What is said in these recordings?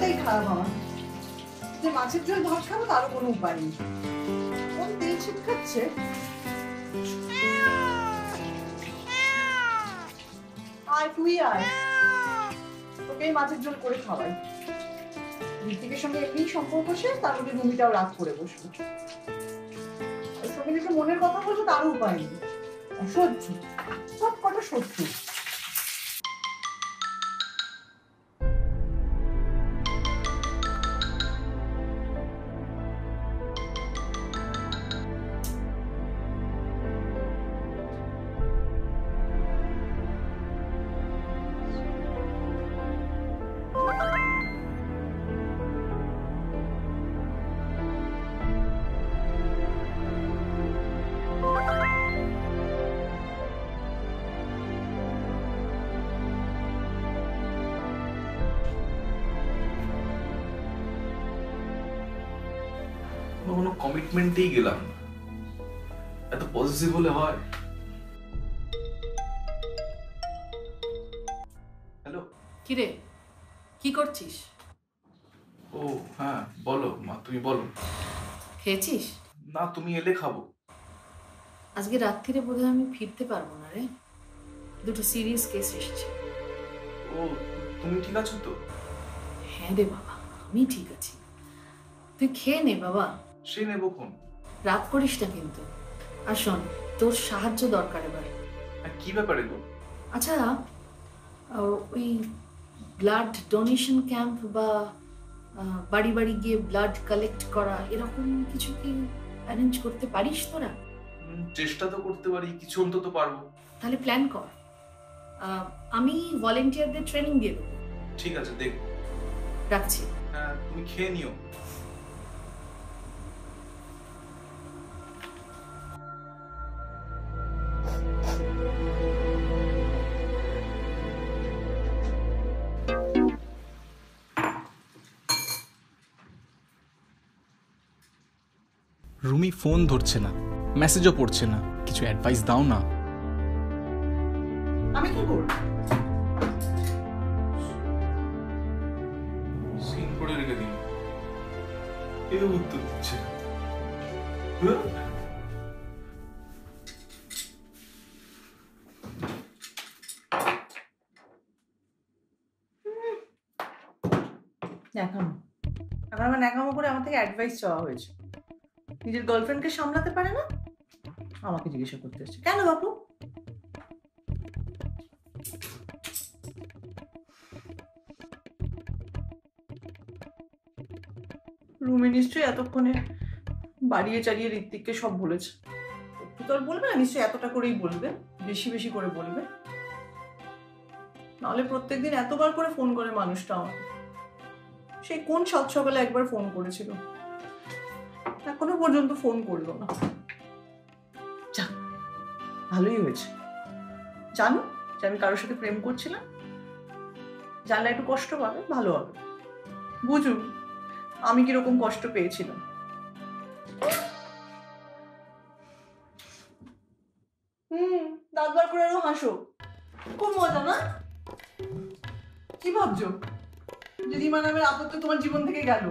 মাথাটাই খারাপ আমার, যে মাছের ঝোল ভাত খাবো তারও কোনো উপায় নেই। কোন তেল ছিটকাচ্ছে। আয় তুই আয়, তোকে মাছের ঝোল করে খাওয়াই। ঋত্বিকের সঙ্গে এমনি সম্পর্ক শেষ, তার মধ্যে রুমিটাও রাগ করে বসলো। ওর সঙ্গে একটু মনের কথা বলছো তারও উপায় নেই। অসহ্য, সব কটা শত্রু। কোনো কমিটমেন্টেই গেলাম না, এত পজিটিভ হলে হয়? হ্যালো, কিরে কি করছিস? ও হ্যাঁ বলো মা, তুমি বলো। খেয়েছিস? না, তুমি এলে খাবো। আজকে রাত্রিরে বোধহয় আমি ফিরতে পারবো না রে, দুটো সিরিয়াস কেস এসেছে। ও, তুমি ঠিক আছো তো? হ্যাঁ রে বাবা, আমি ঠিক আছি। তুই খেয়ে নে বাবা। সে নেবো কোন। রাগ করিস না কিন্তু। আর শোন, তোর সাহায্য দরকার এবার। কি ব্যাপারে গো? আচ্ছা, ওই ব্লাড ডোনেশন ক্যাম্প বা বাড়ি বাড়ি গিয়ে ব্লাড কালেক্ট করা, এরকম কিছু কি অ্যারেঞ্জ করতে পারিস তোরা? চেষ্টা তো করতে পারি, কিছু অন্তত পারবো। তাহলে প্ল্যান কর, আমি ভলেন্টিয়ারদের ট্রেনিং দিয়ে দেবো। ঠিক আছে, দেখবো। রাখছি। হ্যাঁ, তুমি খেয়ে নিও। রুমি ফোন ধরছে না, মেসেজও পড়ছে না, কিছু অ্যাডভাইস দাও না। আমি কি করব? সিন করে রেখে দিন, এও উত্তর দিচ্ছে। ন্যাকামো, এখন আমার ন্যাকামো করে আমার থেকে অ্যাডভাইস চাওয়া হয়েছে। নিজের গার্লফ্রেন্ডকে সামলাতে পারে না, আমাকে জিজ্ঞাসা করতে এসেছে। কেন বাপু? রুমি নিশ্চয়ই এতক্ষণে বাড়িয়ে চালিয়ে ঋত্বিককে সব বলেছে। একটু তো আর বলবে না, নিশ্চয়ই এতটা করেই বলবে, বেশি বেশি করে বলবে। নাহলে প্রত্যেকদিন এতবার করে ফোন করে মানুষটা আমাকে। সেই কোন সাত সকালে একবার ফোন করেছিল, এখনো পর্যন্ত ফোন করলো না। যাক, ভালোই হয়েছে। জানো যে আমি কারোর সাথে প্রেম করছিলাম, জানলে একটু কষ্ট পাবে, ভালো হবে। বুঝুন আমি কিরকম কষ্ট পেয়েছিলাম। দাঁত বার করে আরো হাসো, খুব মজা না? কি ভাবছো যে রিমা নামের আপত্তি তোমার জীবন থেকে গেল?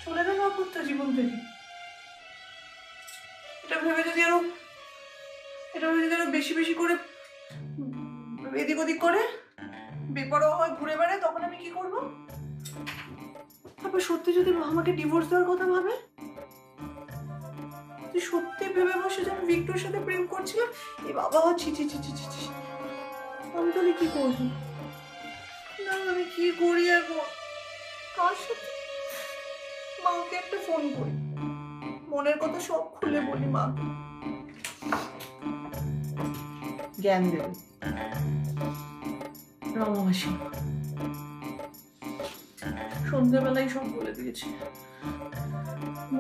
চলে গেল আপত্তি জীবন থেকে। এটা ভেবে যদি আরো বেশি বেশি করে এদিক ওদিক করে বেপরোয়া হয়ে ঘুরে বেড়ায়, তখন আমি কি করবো? তারপর সত্যি যদি আমাকে ডিভোর্স দেওয়ার কথা ভাবে, তুই সত্যি ভেবে বসে যে আমি ভিক্টর সাথে প্রেম করছিলাম, এ বাবা ছি ছি ছি ছি ছি ছি। আমি তাহলে কি করবো? না আমি কি করি এখন? কার সাথে? মাকে একটা ফোন করি, মনের কথা সব খুলে বলি মাকে, জ্ঞান দেবে। রমা মাসি সন্ধ্যাবেলায় সব বলে দিয়েছে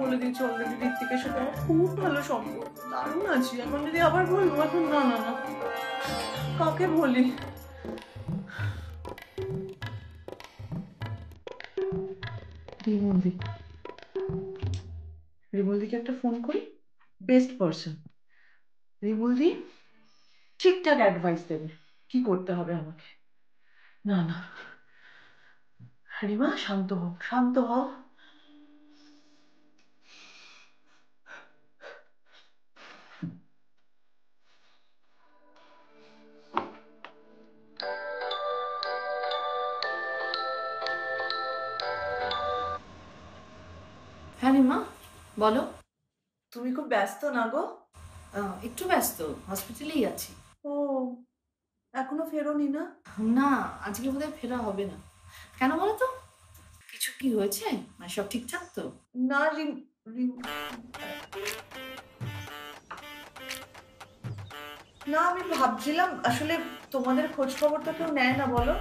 অলরেডি ঋত্বিকের সাথে আমার খুব ভালো সম্পর্ক, দারুণ আছি। এখন যদি আবার বলবো, এখন না না না, কাকে বলি? রিমলদিকে একটা ফোন করি, বেস্ট পারসন। রিমলদি ঠিকঠাক অ্যাডভাইস দেবে কি করতে হবে আমাকে। না না, রিমা শান্ত হও, শান্ত হও। হ্যাঁ রিমা, বলো। তুমি খুব ব্যস্ত না গো? একটু ব্যস্ত, হসপিটালেই আছি। ও, এখনো ফেরোনি না? না, আজকে বোধহয় ফেরা হবে না। কেন বলো তো? কিছু কি হয়েছে? মানে সব ঠিকঠাক তো? না না, আমি ভাবছিলাম আসলে তোমাদের খোঁজ খবর তো কেউ নেয় না বলো।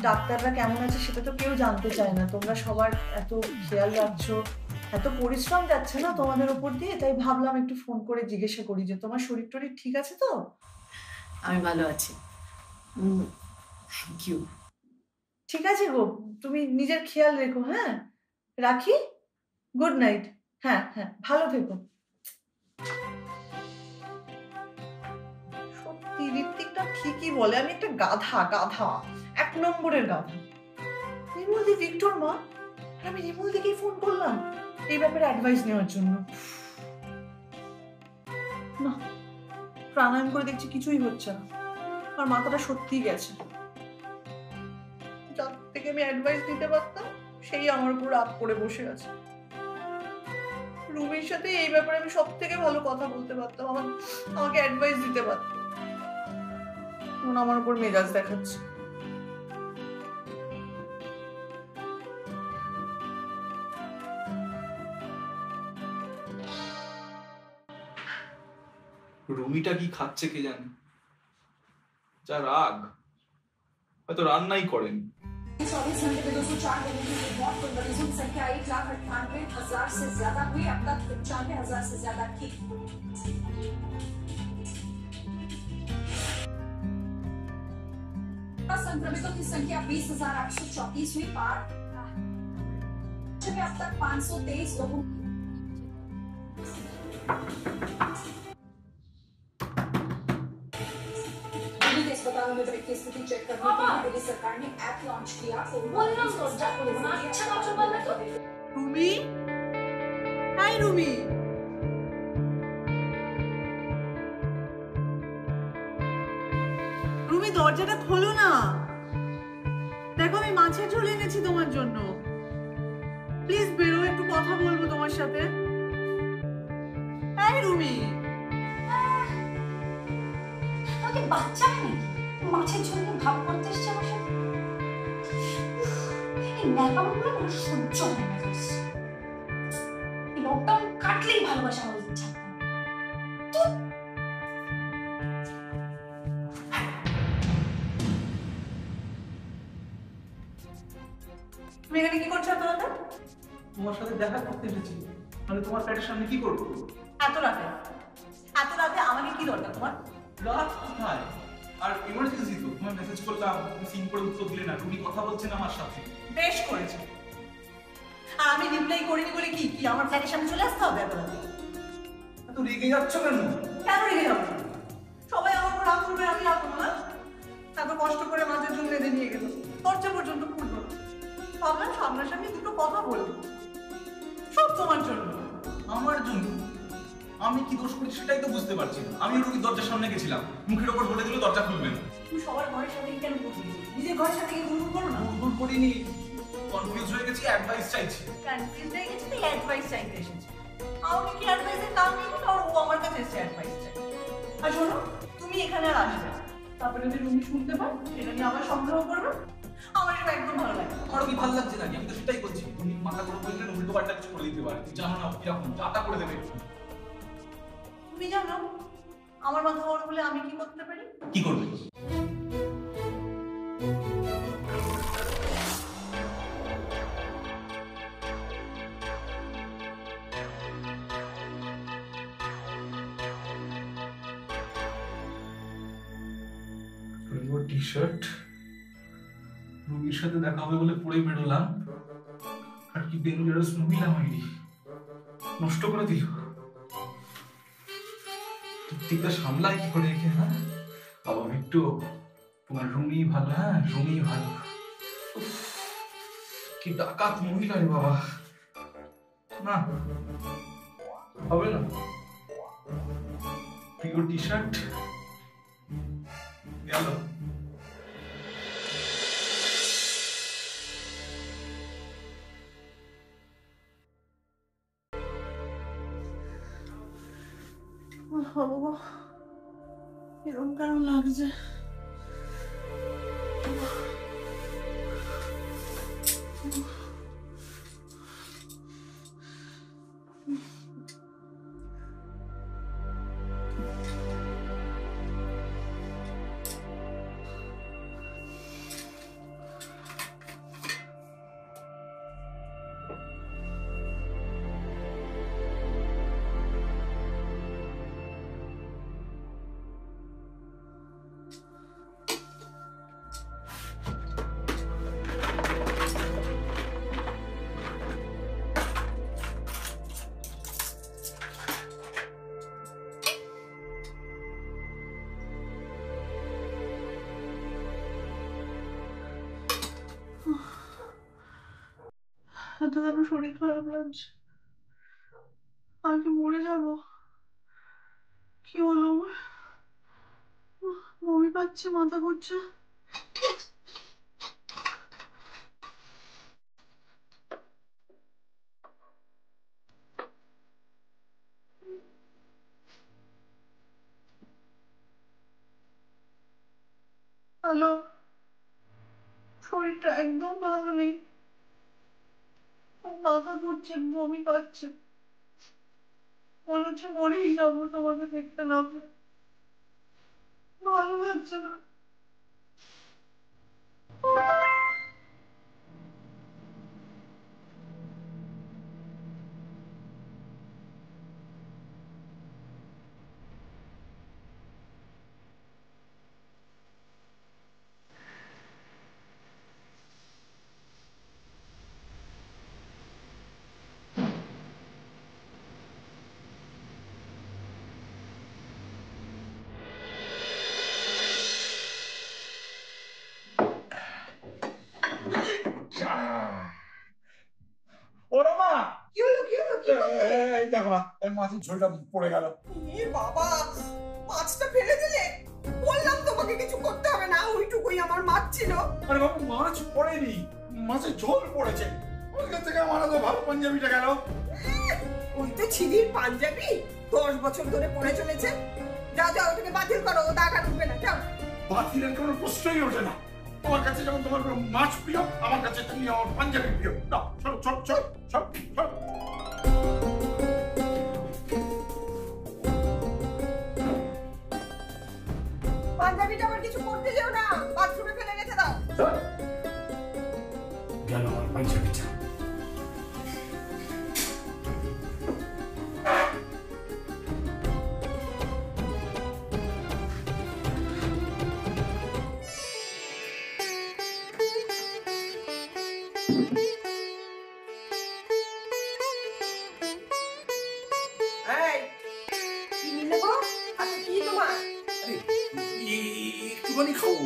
ডাক্তাররা কেমন আছে সেটা তো কেউ জানতে চায় না। তোমরা সবার এত খেয়াল রাখছো, এত পরিশ্রম যাচ্ছে না তোমাদের উপর দিয়ে, তাই ভাবলাম একটু ফোন করে জিজ্ঞাসা করি যে তোমার শরীর টরীর ঠিক আছে তো? আমি ভালো আছি, থ্যাংক ইউ। ঠিক আছে গো, তুমি নিজের খেয়াল রেখো। হ্যাঁ, রাখি। Good night. হ্যাঁ হ্যাঁ, ভালো থেকো। সত্যি ঋত্বিকটা ঠিকই বলে, আমি একটা গাধা, গাধা, 1 নম্বরের গাধা। রিমুলদি ভিক্টর মা, আমি রিমুলদিকেই ফোন করলাম এই ব্যাপারে অ্যাডভাইস নেওয়ার জন্য। না, প্রাণায়াম করে দেখছি কিছুই হচ্ছে না, আর মাথাটা সত্যিই গেছে। যার থেকে আমি অ্যাডভাইস দিতে পারতাম সেই আমার উপর রাগ করে বসে আছে। রুমির সাথে এই ব্যাপারে আমি সব থেকে ভালো কথা বলতে পারতাম, আমাকে অ্যাডভাইস দিতে পারতাম। আমার উপর মেজাজ দেখাচ্ছে। রুমিটা কি খাচ্ছে কে জানে, যা রাগ, হয়তো রান্নাই করেন। 24 घंटे में 204 लोगों की मौत, कुल मरीजों की संख्या 1,98,000 से ज्यादा हुई। अब तक 95,000 से ज्यादा की संक्रमितों की संख्या 20,834 हुई। पार में अब तक 523 लोगों अस्पतालों में बेड की स्थिति चेक करने के लिए दिल्ली सरकार ने ऐप लॉन्च किया। রুমি, হাই রুমি। রুমি, দরজাটা খোলো না। দেখো আমি মাছের ঝোল এনেছি তোমার জন্য। প্লিজ বেরো, একটু কথা বলবো তোমার সাথে। হাই রুমি। তোকে বাচ্চা নেই, মাছের ঝোল ভাব করতে এসছে আমার সাথে। এই ন্যাকামোগুলো না সহ্য হয় না। এই লকডাউন কাটলেই ভালোবাসা হয়ে যাচ্ছে। তুমি এখানে কি করছো এত রাতে? তোমার সাথে দেখা করতে এসেছি, মানে তোমার প্যাটের সামনে কি করবো? এত রাতে আমাকে কি দরকার তোমার? রাত কোথায়? আর ইমার্জেন্সি তো, তোমার মেসেজ করলাম, তুমি সিন করে উত্তর দিলে না। রুমি কথা বলছে না আমার সাথে। বেশ করেছে। আর আমি রিপ্লাই করিনি বলে কি আমার ফ্ল্যাটের সামনে চলে আসতে হবে এত রাতে? এত রেগে যাচ্ছ কেন? কেন রেগে যাবো? সবাই আমার উপর রাগ করবে, আমি রাখবো না? এত কষ্ট করে মাছের ঝোল বেঁধে নিয়ে গেল, দরজা পর্যন্ত খুললো না। ভাবলাম সামনাসামনি দুটো কথা বলবো, সব তোমার জন্য। আমার জন্য? আমি কি দোষ করেছি সেটাই তো বুঝতে পারছি না। আমি রুমির দরজার সামনে গেছিলাম, মুখের ওপর বলে দিল দরজা খুলবে না। তুমি সবার ঘরের সাথে কেন করছো? নিজের ঘরের সাথে গুরগুর করো না। ভুল করিনি, কনফিউজ হয়ে গেছি, অ্যাডভাইস চাইছি। কনফিউজ হয়ে গেছি, তাই অ্যাডভাইস চাইতে এসেছি। আমাকে কি অ্যাডভাইসের কাম নেই, আর ও আমার কাছে এসেছে অ্যাডভাইস চাই। আর শোনো, তুমি এখানে আর আসবে না। তারপরে যদি রুমি শুনতে পায়, সেটা নিয়ে আবার সংগ্রহ করবে। আমার এটা একদম ভালো লাগে না। আমারও কি ভালো লাগছে নাকি? আমি তো সেটাই বলছি। তুমি মাথা গরম করলে উল্টো পাল্টা কিছু করে দিতে পারে, জানো না কিরকম চাটা করে দেবে। তুমি জানো আমার মাথা গরম হলে আমি কি করতে পারি? কি করবে? টি শার্ট, রুমির সাথে দেখা হবে বলে পরে বেরোলাম, আর কি ডেঞ্জারাস মহিলা হয়নি, নষ্ট করে দিও। টিকটা সামলায় কি করে রেখে? হ্যাঁ বাবা একটু, তোমার রুমি ভালো। হ্যাঁ রুমি ভালো। কি ডাকাত মহিলা রে বাবা, না হবে না। প্রিয় টি শার্ট গেল। বাবা এরকম কেন লাগছে? এত কেন শরীর খারাপ লাগছে? আমি কি মরে যাবো? কি হলো আমার? বমি পাচ্ছে, মাথা ঘুরছে। হ্যালো, শরীরটা একদম ভালো নেই, মাথা ঘুরছে, বমি পাচ্ছে, মনে হচ্ছে মরেই যাবো তোমাকে দেখতে না পেয়ে। ভালো লাগছে না। ওরে মা, কি হলো কি হলো কি হলো? এই দেখো না, এই মাছের ঝোলটা পড়ে গেল। এ বাবা, মাছটা ফেলে দিলে? বললাম তোমাকে কিছু করতে হবে না, ওইটুকুই আমার মাছ ছিল। আরে বাবা, মাছ পড়েনি, মাছের ঝোল পড়েছে। ওই কাছ থেকে আমার তো ভালো পাঞ্জাবিটা গেল। ওই তো ছিদির পাঞ্জাবি 10 বছর ধরে পড়ে চলেছে। যাও যাও, ওটাকে বাতিল করো, ও দাগ আর উঠবে না। যাও। বাতিলের কোনো প্রশ্নই ওঠে না। তোমার কাছে যেমন তোমার মাছ প্রিয়, আমার কাছে তুমি আমার পাঞ্জাবি প্রিয়। দাও, চলো চলো চলো চলো চলো। পাঞ্জাবিটা আবার কিছু করতে যাও না, বাথরুমে ফেলে রেখে দাও। গেল আমার পাঞ্জাবিটা। এই, কি নিলে গো? আচ্ছা, কি তোমার? একটুখানি খাবো।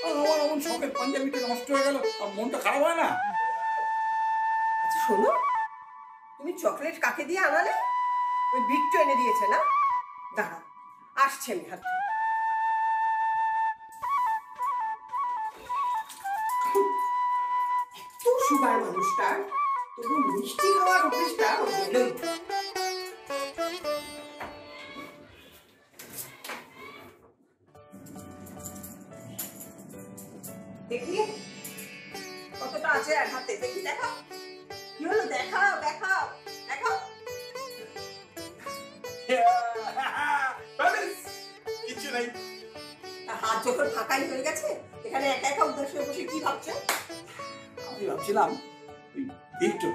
আমার এমন শখের পাঞ্জাবিটা নষ্ট হয়ে গেল, আর মনটা খারাপ হয় না? আচ্ছা শোনো, তুমি চকলেট কাকে দিয়ে আনালে? ওই বিট্টু এনে দিয়েছে না? দাঁড়াও, আসছে আমি হাত ধরে। এত সুগার মানুষটার, তবু মিষ্টি খাওয়ার অভ্যেসটা ওর গেলই। দেখি কতটা আছে আর হাতে, দেখি দেখাও। কি হলো? দেখাও দেখাও দেখাও। কিছু নেই। হাত যখন ফাঁকাই হয়ে গেছে, এখানে একা একা উদ্দেশ্য বসে কি ভাবছে? আমি ভাবছিলাম ওই বিট্টু,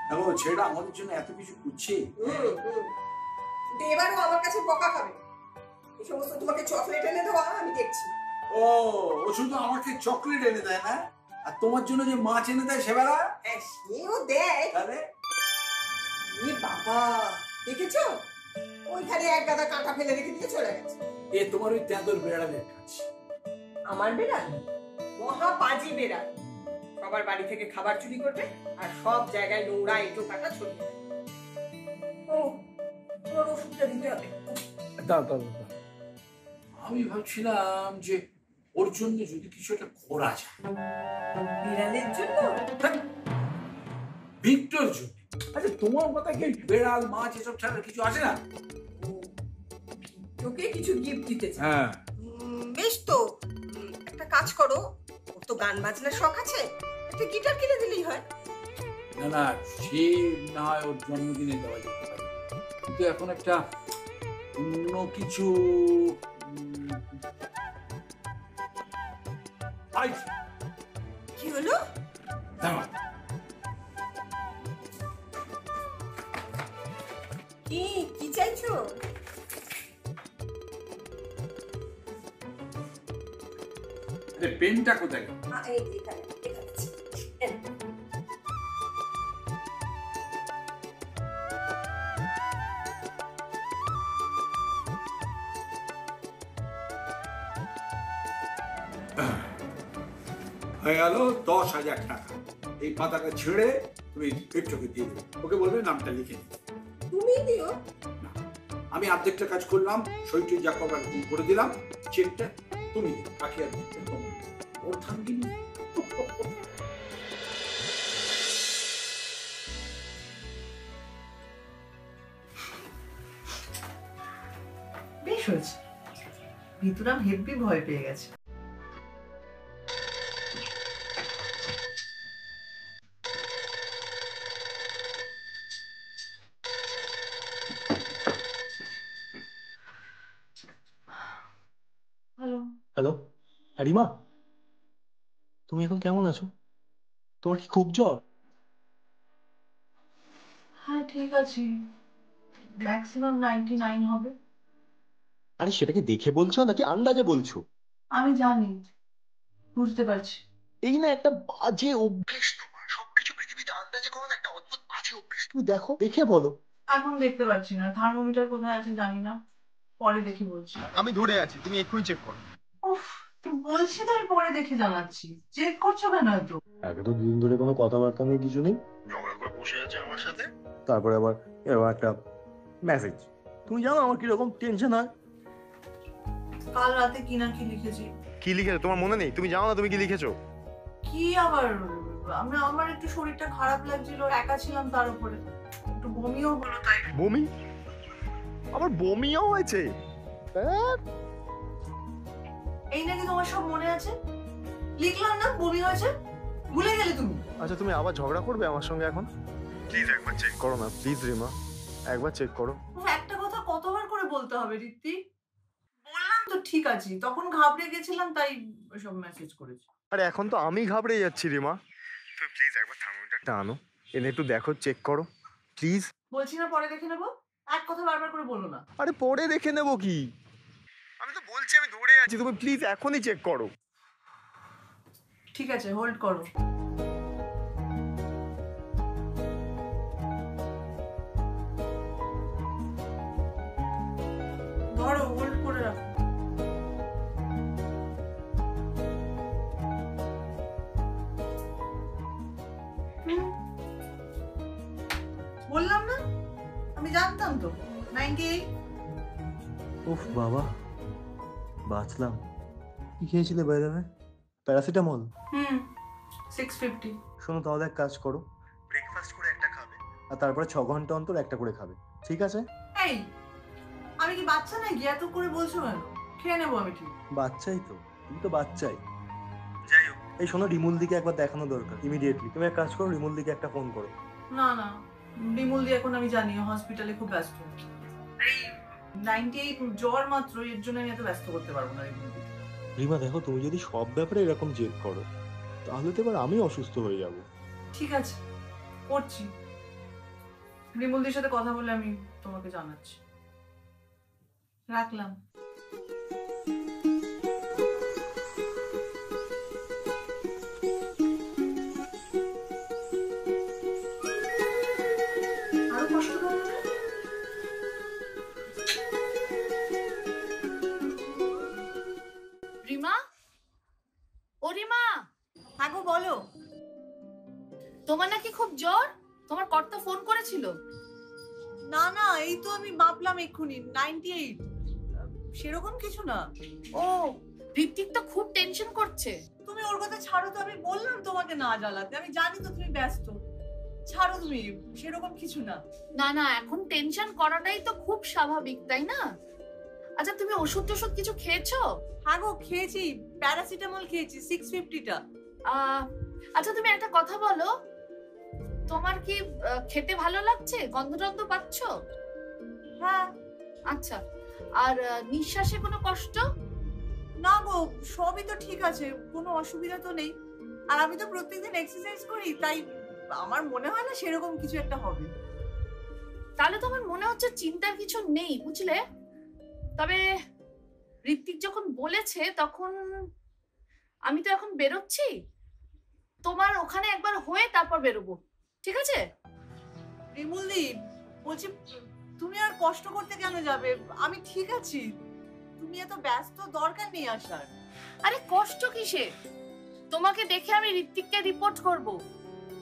দেখো ছেলেটা আমাদের জন্য এত কিছু করছে। কিন্তু এবারও আমার কাছে বকা খাবে। এই সমস্ত তোমাকে চকলেট এনে দেওয়া আমি দেখছি। ও, ও শুধু আমাকে চকলেট এনে দেয় না, আর তোমার জন্য যে মাছ এনে দেয় সেবেলা? হ্যাঁ, সেও দেয়। তাহলে বাবা, দেখেছো? ওইখানে এক গাদা কাঁটা ফেলে রেখে দিয়ে চলে গেছে। এ তোমার ওই তেঁদর বেড়ালের কাজ। আমার বেড়াল মহা পাজি বেড়াল। সবার বাড়ি থেকে খাবার চুরি করবে আর সব জায়গায় নোংরা এঁটো কাটা ছড়িয়ে দেবে। ও ওর ওষুধটা দিতে হবে। দাও। আমি ভাবছিলাম যে ওর জন্য যদি কিছু একটা করা যায়। বিড়ালের জন্য? ভিক্টর জন্য। আচ্ছা তোমার কথা কি বেড়াল মাছ এসব ছাড়া কিছু আছে না? তোকে কিছু গিফট দিতে চাই। হ্যাঁ বেশ তো, একটা কাজ করো, ওর তো গান বাজনার শখ আছে, একটা গিটার কিনে দিলেই হয়। না সে না হয় ওর জন্মদিনে দেওয়া যেতে পারে, কিন্তু এখন একটা অন্য কিছু কি হলো? কি চাইছো? পেনটা কোথায়? হয়ে গেল 10,000 টাকা। এই পাতাটা ছেড়ে তুমি ভিক্টরকে দিয়ে দেবে, ওকে বলবে নামটা লিখে দিতে। তুমি দিও না, আমি অর্ধেকটা কাজ করলাম, সইটি যা করবার করে দিলাম, চেকটা তুমি দিও, বাকি আর তোমার। ওর থাকি বেশ হয়েছে, ভিতুরাম হেব্বি ভয় পেয়ে গেছে। হ্যালো রিমা, তুমি এখন কেমন আছো? তোমার কি খুব জ্বর? হ্যাঁ ঠিক আছে, ম্যাক্সিমাম 99 হবে। আরে সেটাকে দেখে বলছো নাকি আন্দাজে বলছো? আমি জানি, বুঝতে পারছি। এই না একটা বাজে অভ্যেস তোমার, সবকিছু পৃথিবীতে আন্দাজে করো না, একটা অদ্ভুত বাজে অভ্যেস। তুমি দেখো, দেখে বলো। এখন দেখতে পাচ্ছি না, থার্মোমিটার কোথায় আছে জানি না, পরে দেখি বলছি। আমি ধরে আছি, তুমি এক্ষুনি চেক করো। উফ, বলছি তো আমি পরে দেখে জানাচ্ছি, চেক করছো কেন এত? আগে তো দুদিন ধরে কোনো কথাবার্তা নেই, কিছু নেই, ঝগড়া করে বসে আছে আমার সাথে, তারপরে আবার এরকম একটা মেসেজ। তুমি জানো আমার কিরকম টেনশন হয়? কাল রাতে কি না কি লিখেছি। কি লিখেছো তোমার মনে নেই? তুমি জানো না তুমি কি লিখেছো? কি আবার, আমার একটু শরীরটা খারাপ লাগছিল, একা ছিলাম, তার উপরে একটু বমিও হলো, তাই। বমি? আবার বমিও হয়েছে? এই নাকি তোমার সব মনে আছে? লিখলাম না বমি হয়েছে, ভুলে গেলে তুমি? আচ্ছা তুমি আবার ঝগড়া করবে আমার সঙ্গে এখন? প্লিজ একবার চেক করো না, প্লিজ রিমা, একবার চেক করো। একটা কথা কতবার করে বলতে হবে ঋত্বিক? বললাম তো ঠিক আছে, তখন ঘাবড়ে গেছিলাম তাই সব মেসেজ করেছি। আরে এখন তো আমি ঘাবড়ে যাচ্ছি রিমা, তুমি প্লিজ একবার থার্মোমিটারটা আনো, এনে একটু দেখো, চেক করো প্লিজ। বলছি না পরে দেখে নেবো, এক কথা বারবার করে বলো না। আরে পরে দেখে নেবো কি, আমি তো বলছি আমি ধরে আছি, তুমি প্লিজ এখনই চেক করো। ঠিক আছে, হোল্ড করো। ধরো, হোল্ড করে রাখো। বললাম না, আমি জানতাম তো। 98। উফ বাবা, বাঁচলাম। কি খেয়েছিলে বাইরে? প্যারাসিটামল? 650। শোনো তাহলে এক কাজ করো, ব্রেকফাস্ট করে একটা খাবে আর তারপরে 6 ঘন্টা অন্তর একটা করে খাবে, ঠিক আছে? এই, আমি কি বাচ্চা নাকি এত করে বলছো কেন? খেয়ে নেবো আমি, ঠিক। বাচ্চাই তো, তুমি তো বাচ্চাই। যাই হোক, এই শোনো, রিমুল দিকে একবার দেখানো দরকার ইমিডিয়েটলি। তুমি এক কাজ করো, রিমুল দিকে একটা ফোন করো। না না, বিমল দি এখন আমি জানি হসপিটালে খুব ব্যস্ত। এই 98 জ্বর মাত্র, এর জন্য আমি এত ব্যস্ত করতে পারবো না বিমল দি। রিমা দেখো, তুমি যদি সব ব্যাপারে এরকম জেদ করো তাহলে তো এবার আমি অসুস্থ হয়ে যাব। ঠিক আছে, করছি। বিমল দির সাথে কথা বলে আমি তোমাকে জানাচ্ছি। রাখলাম। আরো কষ্ট করবে না? রিমা, ও রিমা। হ্যাঁ গো বলো। তোমার নাকি খুব জ্বর? তোমার কর্তা ফোন করেছিল? না না, এই তো আমি মাপলাম এক্ষুনি 98। সেরকম কিছু না। ও, ঋত্বিক তো খুব টেনশন করছে। তুমি ওর কথা ছাড়ো তো, আমি বললাম তোমাকে না জ্বালাতে, আমি জানি তো তুমি ব্যস্ত। ছাড়ো তুমি, সেরকম কিছু না। না না, এখন টেনশন করাটাই তো খুব স্বাভাবিক, তাই না? আচ্ছা, তুমি ওষুধ টষুধ কিছু খেয়েছো? হ্যাঁ গো, খেয়েছি, প্যারাসিটামল খেয়েছি 650টা। আচ্ছা, তুমি একটা কথা বলো, তোমার কি খেতে ভালো লাগছে? গন্ধ টন্ধ পাচ্ছ? হ্যাঁ। আচ্ছা, আর নিঃশ্বাসে কোনো কষ্ট? না গো, সবই তো ঠিক আছে, কোনো অসুবিধা তো নেই। আর আমি তো প্রত্যেকদিন এক্সারসাইজ করি, তাই আমার মনে হয় না সেরকম কিছু একটা হবে। তাহলে তো আমার মনে হচ্ছে চিন্তার কিছু নেই, বুঝলে? তবে ঋত্বিক যখন বলেছে তখন আমি তো এখন বেরোচ্ছি, তোমার ওখানে একবার হয়ে তারপর বেরোবো, ঠিক আছে? রিমুলদি, বলছি তুমি আর কষ্ট করতে কেন যাবে? আমি ঠিক আছি, তুমি এত ব্যস্ত, দরকার নেই আসার। আরে কষ্ট কিসে? তোমাকে দেখে আমি ঋত্বিককে রিপোর্ট করব।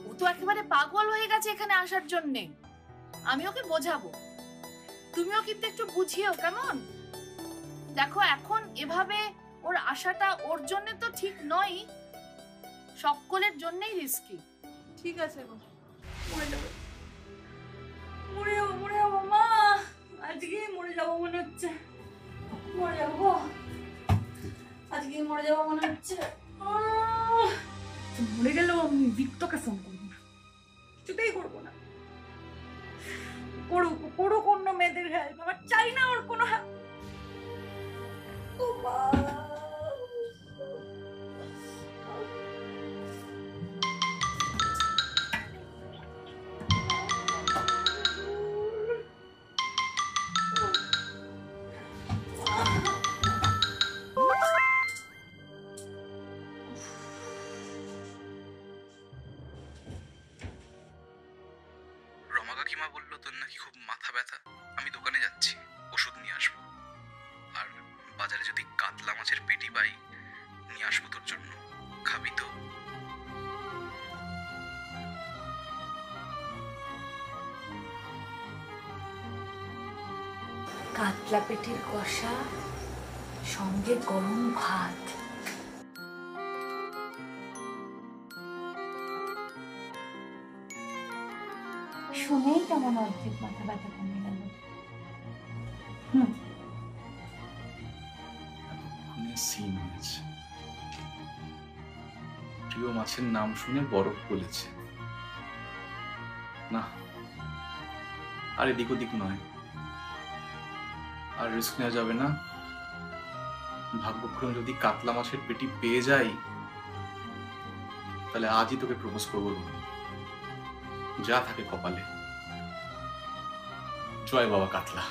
ও তো একেবারে পাগল হয়ে গেছে এখানে আসার জন্যে। আমি ওকে বোঝাবো, তুমিও কিন্তু একটু বুঝিও, কেমন? দেখো, এখন এভাবে ওর আশাটা ওর জন্য তো ঠিক নয়, সকলের জন্যই রিস্কি। ঠিক আছে গো, মরে যাবো, মরে যাবো মা, আজকে মরে যাবো মনে হচ্ছে, মরে যাবো, আজকে মরে যাবো মনে হচ্ছে। মরে গেলেও আমি বিক্টকে ফোন করবো না, কিছুতেই করবো না। করুক অন্য মেয়েদের হেল্প, আমার চাই না ওর কোনো হেল্প। রমা কাকিমা বললো তোর নাকি খুব মাথা ব্যথা। আমি দোকানে যাচ্ছি, ওষুধ নিয়ে আসবো। আর বাজারে যদি কাতলা মাছের পেটি পাই নিয়ে আসবো তোর জন্য, খাবি তো? কাতলা পেটির কষা সঙ্গে গরম ভাত। শুনেই কেমন অর্ধেক মাথা ব্যথা কমে গেল। সিন হয়েছে, প্রিয় মাছের নাম শুনে বরফ বলেছে। না, আর এদিক ওদিক নয়, আর রিস্ক নেওয়া যাবে না। ভাগ্যক্রমে যদি কাতলা মাছের পেটি পেয়ে যাই, তাহলে আজই তোকে প্রপোজ করবো, যা থাকে কপালে। জয় বাবা কাতলা।